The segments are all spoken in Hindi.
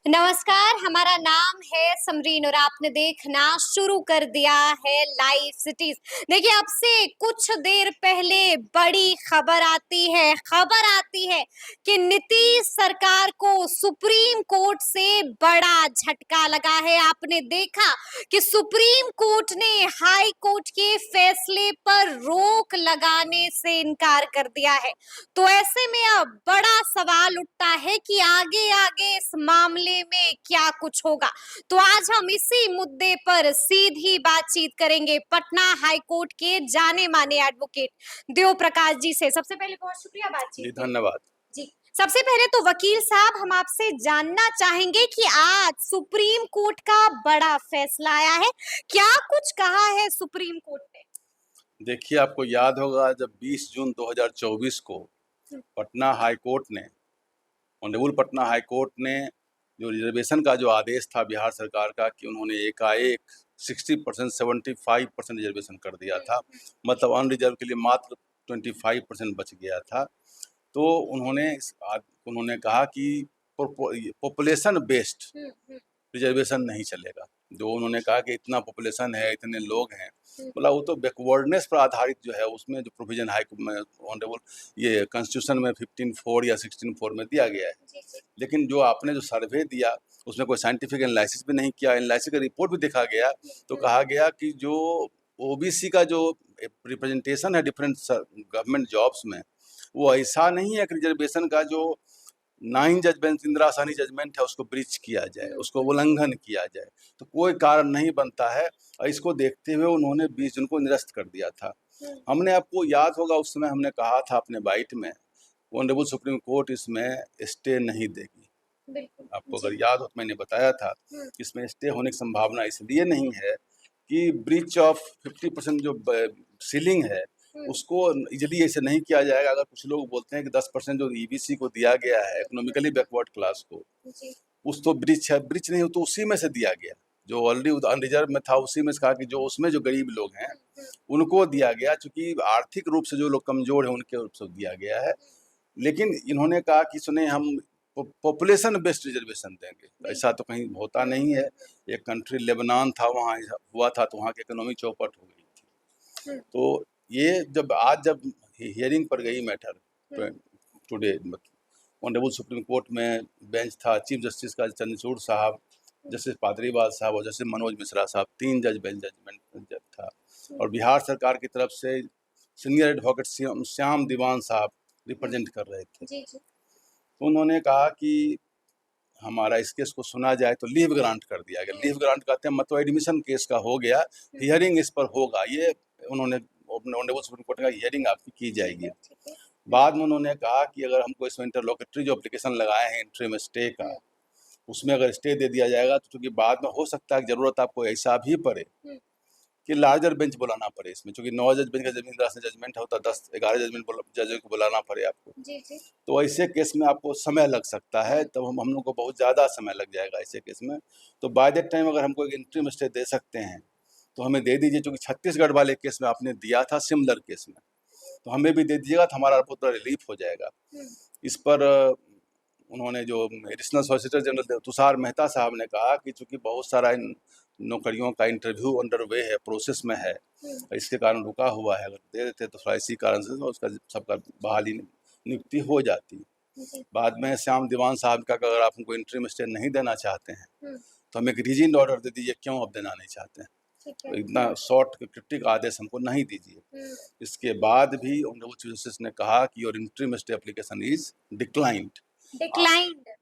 नमस्कार, हमारा नाम है समरीन और आपने देखना शुरू कर दिया है लाइव सिटीज। देखिए, अब से कुछ देर पहले बड़ी खबर आती है कि नीतीश सरकार को सुप्रीम कोर्ट से बड़ा झटका लगा है। आपने देखा कि सुप्रीम कोर्ट ने हाई कोर्ट के फैसले पर रोक लगाने से इनकार कर दिया है। तो ऐसे में अब बड़ा सवाल उठता है कि आगे आगे इस मामले में क्या कुछ होगा। तो आज हम इसी मुद्दे पर सीधी बातचीत करेंगे पटना हाई कोर्ट के जाने माने एडवोकेट देव प्रकाश जी से। सबसे पहले बहुत शुक्रिया बातचीत जी, के लिए। धन्यवाद। जी, सबसे पहले तो वकील साहब, हम आपसे जानना चाहेंगे कि आज सुप्रीम कोर्ट का बड़ा फैसला आया है, क्या कुछ कहा है सुप्रीम कोर्ट ने? देखिए, आपको याद होगा जब 20 जून 2024 को पटना हाई कोर्ट ने ऑनरेबल पटना हाई कोर्ट ने जो रिजर्वेशन का जो आदेश था बिहार सरकार का कि उन्होंने एकाएक 60% 75% रिजर्वेशन कर दिया था, मतलब अनरिजर्व के लिए मात्र 25% बच गया था। तो उन्होंने कहा कि पॉपुलेशन बेस्ड रिजर्वेशन नहीं चलेगा। जो उन्होंने कहा कि इतना पॉपुलेशन है, इतने लोग हैं, मतलब वो तो बैकवर्डनेस पर आधारित जो है उसमें जो प्रोविजन हाई ऑनरेबल ये कॉन्स्टिट्यूशन में 15(4) या 16(4) में दिया गया है। लेकिन जो आपने जो सर्वे दिया उसमें कोई साइंटिफिक एनालिसिस भी नहीं किया। एनालिसिस का रिपोर्ट भी देखा गया तो कहा गया कि जो ओबीसी का जो रिप्रेजेंटेशन है डिफरेंट गवर्नमेंट जॉब्स में, वो ऐसा नहीं है कि रिजर्वेशन का जो 9 जजमेंट इंदिरा आसानी जजमेंट है उसको ब्रीच किया जाए, उसको उल्लंघन किया जाए, तो कोई कारण नहीं बनता है। और इसको देखते हुए उन्होंने 20 जून को निरस्त कर दिया था। हमने, आपको याद होगा उस समय हमने कहा था अपने बाइट में, ऑनरेबल सुप्रीम कोर्ट इसमें स्टे नहीं देगी। आपको अगर याद हो तो मैंने बताया था इसमें स्टे होने की संभावना इसलिए नहीं है कि ब्रीच ऑफ 50% जो सीलिंग है उसको इजीली ऐसे नहीं किया जाएगा। अगर कुछ लोग बोलते हैं कि 10% जो ईबीसी को दिया गया है इकोनॉमिकली बैकवर्ड क्लास को, उस तो ब्रिज है, ब्रिज नहीं हो तो उसी में से दिया गया जो ऑलरेडी अनरिजर्व में था, उसी में से कहा कि जो उसमें जो गरीब लोग हैं उनको दिया गया, चूंकि आर्थिक रूप से जो लोग कमजोर हैं उनके रूप से दिया गया है। लेकिन इन्होंने कहा कि सुने हम पॉपुलेशन बेस्ड रिजर्वेशन देंगे, ऐसा तो कहीं होता नहीं है। एक कंट्री लेबनान था, वहाँ हुआ था तो वहाँ की इकोनॉमी चौपट हो गई थी। तो ये जब हियरिंग पर गई matter today, honourable supreme court में बेंच था, चीफ जस्टिस का चंद्रचूड़ साहब, जस्टिस पादरीवाल साहब और जस्टिस मनोज मिश्रा साहब, 3 जज बेंच जजमेंट था। और बिहार सरकार की तरफ से सीनियर एडवोकेट श्याम दीवान साहब रिप्रेजेंट कर रहे थे। तो उन्होंने कहा कि हमारा इस केस को सुना जाए तो लीव ग्रांट कर दिया गया। लीव ग्रांट कहते हैं मतलब एडमिशन केस का हो गया, हियरिंग इस पर होगा, ये उन्होंने ऑनरेबल सुप्रीम कोर्ट का हियरिंग आपकी की जाएगी। बाद में उन्होंने कहा कि अगर हमको इसमें इंटरलोकेटरी जो एप्लीकेशन लगाए हैं इंटरिम स्टे का, उसमें अगर स्टे दे दिया जाएगा तो क्योंकि बाद में हो सकता है कि जरूरत आपको ऐसा भी पड़े कि लार्जर बेंच बुलाना पड़े इसमें, क्योंकि 9 जज बेंच का जजमेंट होता है, 10-11 जजों को बुलाना पड़े आपको। तो ऐसे केस में आपको समय लग सकता है, तब हम लोग को बहुत ज़्यादा समय लग जाएगा ऐसे केस में। तो बाय दैट टाइम अगर हमको एक इंटरिम स्टे दे सकते हैं तो हमें दे दीजिए, क्योंकि छत्तीसगढ़ वाले केस में आपने दिया था सिमिलर केस में, तो हमें भी दे दीजिएगा तो हमारा बहुत बड़ा रिलीफ हो जाएगा। इस पर उन्होंने जो additional solicitor general Tushar Mehta साहब ने कहा कि चूंकि बहुत सारा इन नौकरियों का इंटरव्यू अंडर वे है, प्रोसेस में है, इसके कारण रुका हुआ है, अगर दे देते तो थोड़ा इसी कारण से तो उसका सबका बहाली नियुक्ति हो जाती। बाद में श्याम दीवान साहब का अगर आप उनको इंटरिम स्टे नहीं देना चाहते हैं तो हमें एक रिजिड ऑर्डर दे दीजिए, क्यों अब देना नहीं चाहते हैं, तो इतना शॉर्ट क्रिप्टिक आदेश हमको नहीं दीजिए। इसके बाद भी ऑनरेबल चीफ जस्टिस ने कहा कि your interim stay application is declined.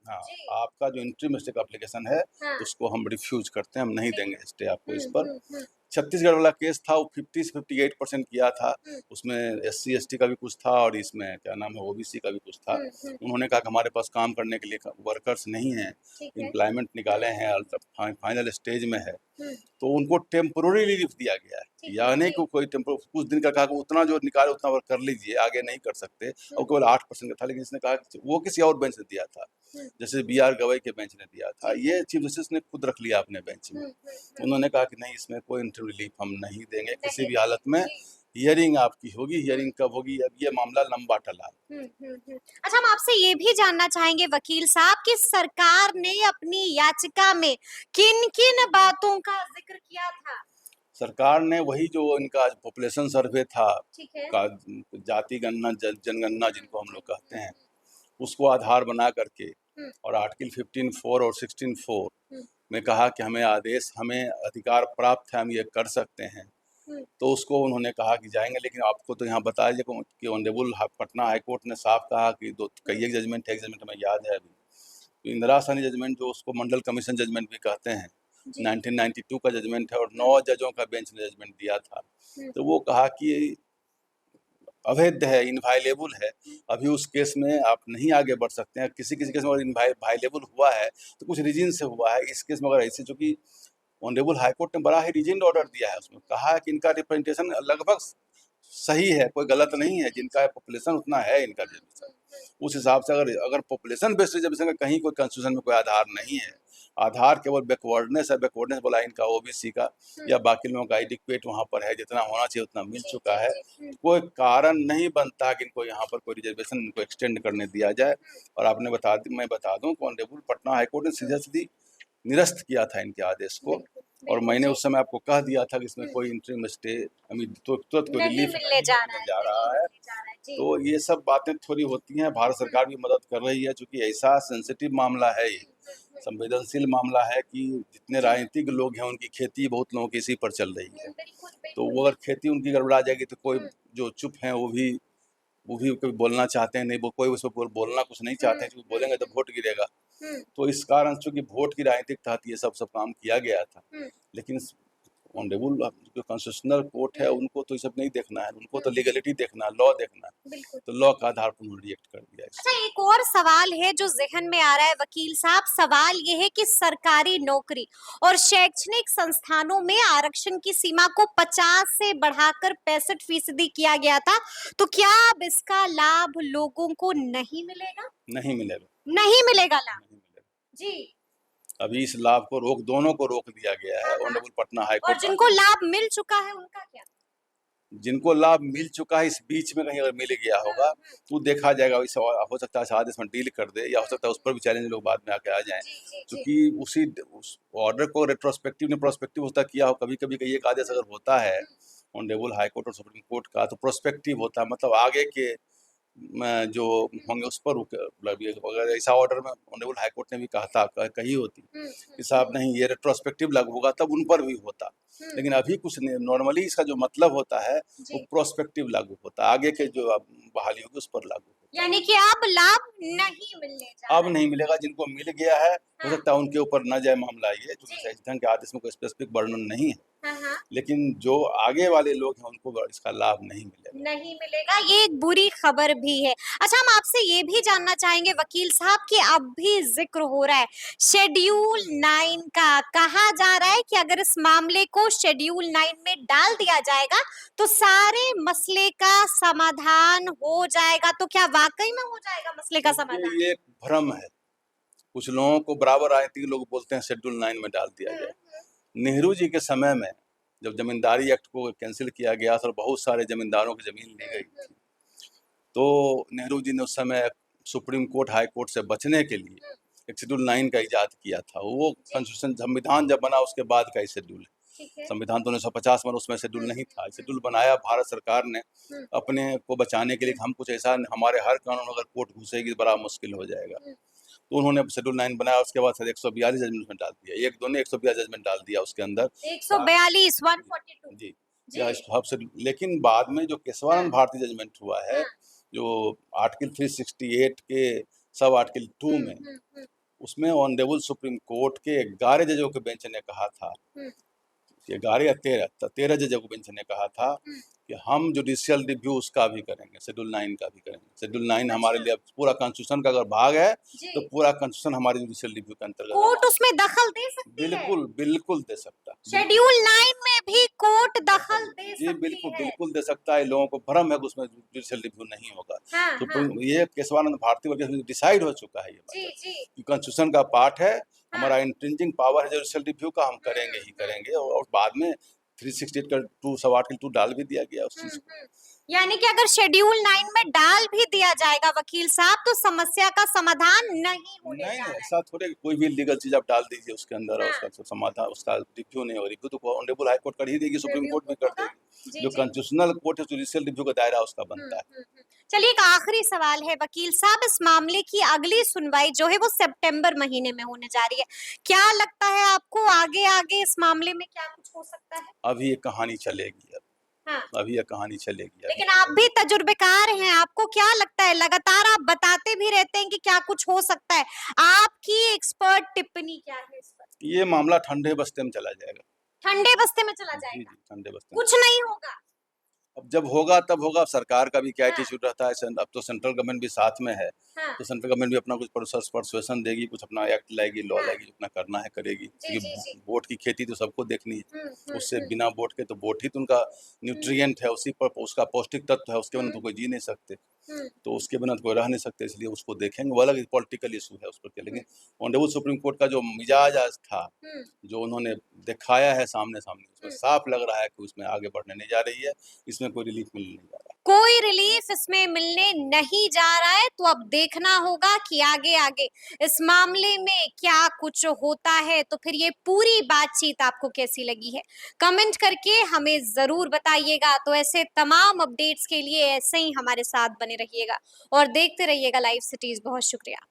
हाँ, आपका जो इंटरिम स्टे का एप्लीकेशन है उसको हम रिफ्यूज करते हैं, हम नहीं देंगे स्टे आपको इस पर। छत्तीसगढ़ वाला केस था वो 50 से 58% किया था, उसमें SC ST का भी कुछ था और इसमें क्या नाम है OBC का भी कुछ था। उन्होंने कहा कि हमारे पास काम करने के लिए वर्कर्स नहीं हैं, एम्प्लॉयमेंट निकाले हैं और फाइनल स्टेज में है, तो उनको टेम्पोररी रिलीफ दिया गया है, यानी कि कोई कुछ दिन का कहा कि उतना जो निकाले उतना वर्क कर लीजिए, आगे नहीं कर सकते, और केवल 8% का था। लेकिन इसने कहा कि वो किसी और बेंच ने दिया था, जैसे BR गवई के बेंच ने दिया था, ये चीफ जस्टिस ने खुद रख लिया अपने बेंच में। उन्होंने कहा कि नहीं, इसमें कोई इंटरिम रिलीफ हम नहीं देंगे किसी भी हालत में, हियरिंग आपकी होगी। हियरिंग कब होगी, अब ये मामला लंबा टला। अच्छा, हम आपसे ये भी जानना चाहेंगे वकील साहब कि सरकार ने अपनी याचिका में किन-किन बातों का जिक्र किया था? सरकार ने वही जो इनका पॉपुलेशन सर्वे था, ठीक है। का जाति गणना, जनगणना जिनको हम लोग कहते हैं, उसको आधार बना करके और आर्टिकल 15(4) और 16(4) में कहा कि हमें अधिकार प्राप्त है, हम ये कर सकते हैं। तो उसको उन्होंने कहा कि जाएंगे, लेकिन आपको तो यहाँ बताया जाए कि ऑनरेबल पटना हाई कोर्ट ने साफ कहा कि कई एक जजमेंट है, एक जजमेंट हमें याद है अभी, तो इंदिरा साहनी जजमेंट, जो उसको मंडल कमीशन जजमेंट भी कहते हैं, 1992 का जजमेंट है और 9 जजों का बेंच ने जजमेंट दिया था। तो वो कहा कि अवैध है, इनवायलेबल है, अभी उस केस में आप नहीं आगे बढ़ सकते हैं। किसी किसी केस में अगर इनवायलेबल हुआ है तो कुछ रीजन से हुआ है। इस केस में अगर ऐसे, चूंकि ऑनरेबल हाईकोर्ट ने बड़ा ही रीजेंट ऑर्डर दिया है, उसमें कहा है कि इनका रिप्रेजेंटेशन लगभग सही है, कोई गलत नहीं है, जिनका पॉपुलेशन उतना है इनका रिजर्वेशन, उस हिसाब से अगर पॉपुलेशन बेस्ड रिजर्वेशन का कहीं कोई कॉन्स्टिट्यूशन में कोई आधार नहीं है, आधार केवल बैकवर्डनेस है, बैकवर्डनेस बोला इनका ओबीसी का या बाकी लोगों का एडिक्वेट वहाँ पर है, जितना होना चाहिए उतना मिल चुका है, कोई कारण नहीं बनता कि इनको यहाँ पर कोई रिजर्वेशन इनको एक्सटेंड करने दिया जाए। और आपने मैं बता दूँ कि ऑनरेबल पटना हाईकोर्ट ने सीधी निरस्त किया था इनके आदेश को, और मैंने उस समय आपको कह दिया था कि इसमें कोई इंटरिम स्टे तुरंत कोई रिलीफ मिलने जा रहा है। तो ये सब बातें थोड़ी होती हैं, भारत सरकार भी मदद कर रही है, क्योंकि ऐसा सेंसिटिव मामला है, ये संवेदनशील मामला है कि जितने राजनीतिक लोग हैं उनकी खेती बहुत लोगों की इसी पर चल रही है। तो वो अगर खेती उनकी गड़बड़ा जाएगी तो कोई जो चुप हैं वो भी कोई बोलना चाहते हैं, नहीं वो कोई उस पर बोलना कुछ नहीं चाहते हैं, क्योंकि बोलेंगे तो वोट गिरेगा। तो इस कारण चूंकि वोट की राजनीतिक तहत ये सब काम किया गया था, लेकिन ऑनरेबल जो कॉन्स्टिट्यूशनल कोर्ट है उनको तो ये सब नहीं देखना है, उनको तो लीगलिटी देखना है, लॉ देखना है, तो लॉ का आधार पर उन्होंने रिएक्ट कर दिया। अच्छा, एक और सवाल है जो ज़हन में आ रहा है वकील साहब, सवाल ये है कि सरकारी नौकरी और शैक्षणिक संस्थानों में आरक्षण की सीमा को 50 से बढ़ाकर 65% किया गया था, तो क्या अब इसका लाभ लोगों को नहीं मिलेगा? नहीं मिलेगा, नहीं मिलेगा लाभ। नहीं मिलेगा जी। अभी इस लाभ को दोनों को रोक दिया गया है ऑनरेबल पटना हाई कोर्ट। और जिनको लाभ मिल चुका है उनका क्या? जिनको लाभ मिल चुका है, इस बीच में कहीं अगर मिल गया होगा तो देखा जाएगा, हो सकता है शायद इसमें डील कर दे, या हो सकता है उस पर भी चैलेंज लोग बाद में आके आ जाएं, क्योंकि उस ऑर्डर को रेट्रोस्पेक्टिव ने प्रोस्पेक्टिव होता किया हो। कभी कभी कई एक आदेश अगर होता है ऑनरेबल हाई कोर्ट और सुप्रीम कोर्ट का, तो प्रोस्पेक्टिव होता है, मतलब आगे के जो होंगे उस पर अगर ऐसा ऑर्डर में ऑनरेबल हाई कोर्ट ने भी कही होती कि साहब नहीं ये रेट्रोस्पेक्टिव लागू होगा, तब उन पर भी होता। लेकिन अभी कुछ नहीं, नॉर्मली इसका जो मतलब होता है वो प्रोस्पेक्टिव लागू होता है, आगे के जो बहाली होगी उस पर लागू होता है। यानी कि अब लाभ नहीं मिलने जा रहा अब नहीं मिलेगा, जिनको मिल गया है हो सकता है उनके ऊपर न जाए मामला, ये क्योंकि संविधान के आदेश में कोई स्पेसिफिक वर्णन नहीं है, लेकिन जो आगे वाले लोग हैं उनको इसका लाभ नहीं मिलेगा। ये एक बुरी खबर भी है। अच्छा, हम आपसे ये भी जानना चाहेंगे वकील साहब कि अब भी जिक्र हो रहा है शेड्यूल 9 का, कहा जा रहा है कि अगर इस मामले को शेड्यूल 9 में डाल दिया जाएगा तो सारे मसले का समाधान हो जाएगा, तो क्या वाकई में हो जाएगा मसले का समाधान? ये एक भ्रम है, कुछ लोगों को बराबर राजनीतिक लोग बोलते हैं शेड्यूल 9 में डाल दिया जाए। नेहरू जी के समय में जब जमींदारी एक्ट को कैंसिल किया गया था और बहुत सारे जमींदारों की जमीन ली गई थी, तो नेहरू जी ने उस समय सुप्रीम कोर्ट हाई कोर्ट से बचने के लिए एक शेड्यूल 9 का इजाद किया था। वो कॉन्स्टिट्यूशन संविधान जब बना उसके बाद का शेड्यूल है, संविधान तो 1950 में उसमें शेड्यूल नहीं था। शेड्यूल बनाया भारत सरकार ने अपने को बचाने के लिए, हम कुछ ऐसा हमारे हर कानून अगर कोर्ट घुसेगी बड़ा मुश्किल हो जाएगा, तो उन्होंने शेड्यूल 9 बनाया। उसके बाद 142 जजमेंट में डाल दिया, एक दो ने 142 जजमेंट डाल दिया उसके अंदर, 142 142 जी। लेकिन बाद में जो केशवानंद भारती जजमेंट हुआ है, जो आर्टिकल 368 के सब आर्टिकल 2 में, उसमें ऑनरेबल सुप्रीम कोर्ट के 11 जजों के बेंच ने कहा था, 11 या 13 जजों के बेंच ने कहा था कि हम जुडिशियल रिव्यू उसका भी करेंगे, शेड्यूल 9 का भी करेंगे। शेड्यूल 9 हमारे लिए पूरा कॉन्स्टिट्यूशन का अगर भाग है तो पूरा कॉन्स्टिट्यूशन हमारे जुडिशियल रिव्यू के अंतर्गत कोर्ट उसमें दखल दे सकती है। बिल्कुल दे सकता है। शेड्यूल 9 में भी कोर्ट दखल दे सकती है। बिल्कुल दे सकता है। लोगों को भ्रम है कि उसमें जुडिशियल रिव्यू नहीं होगा। तो ये केशवानंद भारती वगैरह डिसाइड हो चुका है, ये बात कॉन्स्टिट्यूशन का पार्ट है, हमारा इंट्रिंसिक पावर है जुडिशियल रिव्यू का, हम करेंगे ही करेंगे। और बाद में 368 का 2 8 डाल भी दिया गया उस चीज को। यानी कि अगर शेड्यूल 9 में डाल भी दिया जाएगा वकील साहब तो समस्या का समाधान नहीं होने नहीं जा नहीं, रहा है। ऐसा थोड़े कोई भी लीगल चीज आप डाल दीजिए उसके अंदर और हाँ। उसका समाधान, उसका रिव्यू नहीं हो, रिव्यू तो ऑनरेबल हाई कोर्ट कर ही देगी, सुप्रीम रिव्यू कोर्ट भी तो कर होगा। देगी। जी जो जी। कॉन्स्टिट्यूशनल कोर्ट है, जुडिशियल रिव्यू का दायरा उसका बनता है। चलिए एक आखिरी सवाल है वकील साहब, इस मामले की अगली सुनवाई जो है वो सितंबर महीने में होने जा रही है, क्या लगता है आपको आगे आगे इस मामले में क्या कुछ हो सकता है? अभी ये कहानी चलेगी, हाँ। अभी ये कहानी चलेगी अभी। लेकिन आप भी तजुर्बेकार हैं, आपको क्या लगता है, लगातार आप बताते भी रहते हैं कि क्या कुछ हो सकता है, आपकी एक्सपर्ट टिप्पणी क्या है इस पर? ये मामला ठंडे बस्ते में चला जाएगा। ठंडे बस्ते में चला जी जाएगा, जी, ठंडे बस्ते में। कुछ नहीं होगा। अब जब होगा तब होगा। अब सरकार का भी क्या हाँ। एटीट्यूड रहता है, अब तो सेंट्रल गवर्नमेंट भी साथ में है, हाँ। तो सेंट्रल गवर्नमेंट भी अपना कुछ प्रोसेस परसुएशन देगी, कुछ अपना एक्ट लाएगी, लॉ हाँ। लाएगी, अपना करना है करेगी, जी जी क्योंकि जी। वोट की खेती तो सबको देखनी है। उससे हम्म। बिना वोट के तो वोट ही तो उनका न्यूट्रिएंट है, उसी पर उसका पौष्टिक तत्व है, उसके बिना तो कोई जी नहीं सकते, तो उसके बिना तो कोई रह नहीं सकते, इसलिए उसको देखेंगे। वो अलग पॉलिटिकल इशू है, उस पर चलेंगे। ऑनरेबल सुप्रीम कोर्ट का जो मिजाज आज था, जो उन्होंने दिखाया है सामने सामने, उसमें साफ लग रहा है कि उसमें आगे बढ़ने नहीं जा रही है, इसमें कोई रिलीफ मिलने नहीं जा रहा है। कोई रिलीफ इसमें मिलने नहीं जा रहा है, तो अब देखना होगा कि आगे आगे इस मामले में क्या कुछ होता है। तो फिर ये पूरी बातचीत आपको कैसी लगी है, कमेंट करके हमें जरूर बताइएगा। तो ऐसे तमाम अपडेट्स के लिए ऐसे ही हमारे साथ बने रहिएगा और देखते रहिएगा लाइव सिटीज। बहुत शुक्रिया।